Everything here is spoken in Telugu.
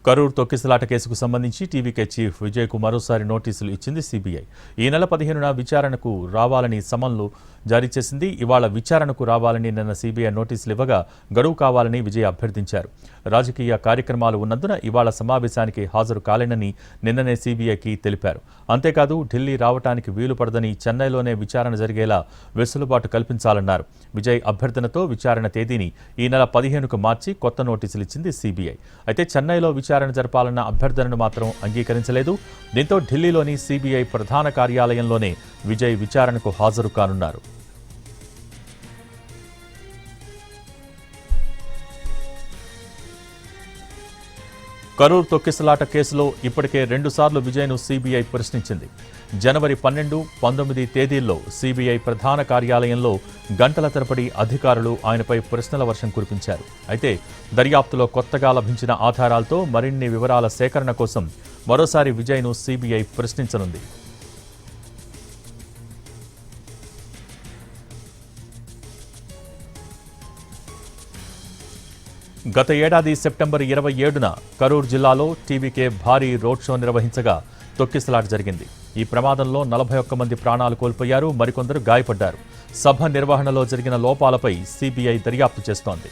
కరూర్ తొక్కిసలాట కేసుకు సంబంధించి టీవీకే చీఫ్ విజయ్కు మరోసారి నోటీసులు ఇచ్చింది సిబిఐ. ఈ నెల 15న విచారణకు రావాలని సమన్లు జారీ చేసింది. ఇవాళ విచారణకు రావాలని నిన్న సిబిఐ నోటీసులు ఇవ్వగా గడువు కావాలని విజయ్ అభ్యర్థించారు. రాజకీయ కార్యక్రమాలు ఉన్నందున ఇవాళ సమావేశానికి హాజరు కాలేనని నిన్ననే సిబిఐకి తెలిపారు. అంతేకాదు ఢిల్లీ రావటానికి వీలు పడదని చెన్నైలోనే విచారణ జరిగేలా వెసులుబాటు కల్పించాలన్నారు. విజయ్ అభ్యర్థనతో విచారణ తేదీని ఈ నెల 15కు మార్చి కొత్త నోటీసులు ఇచ్చింది సిబిఐ. అయితే చెన్నైలో విచారణ జరపాలన్న అభ్యర్థనను మాత్రం అంగీకరించలేదు. దీంతో ఢిల్లీలోని సిబిఐ ప్రధాన కార్యాలయంలోనే విజయ్ విచారణకు హాజరు కానున్నారు. కరూర్ తొక్కిసలాట కేసులో ఇప్పటికే 2 సార్లు విజయ్ను సిబిఐ ప్రశ్నించింది. జనవరి 12, 19 తేదీల్లో సిబిఐ ప్రధాన కార్యాలయంలో గంటల తరబడి అధికారులు ఆయనపై ప్రశ్నల వర్షం కురిపించారు. అయితే దర్యాప్తులో కొత్తగా లభించిన ఆధారాలతో మరిన్ని వివరాల సేకరణ కోసం మరోసారి విజయ్ను సిబిఐ ప్రశ్నించనుంది. గత ఏడాది సెప్టెంబర్ 27న కరూర్ జిల్లాలో టీవీకే భారీ రోడ్ షో నిర్వహించగా తొక్కిసలాట జరిగింది. ఈ ప్రమాదంలో 41 మంది ప్రాణాలు కోల్పోయారు, మరికొందరు గాయపడ్డారు. సభ నిర్వహణలో జరిగిన లోపాలపై సిబిఐ దర్యాప్తు చేస్తోంది.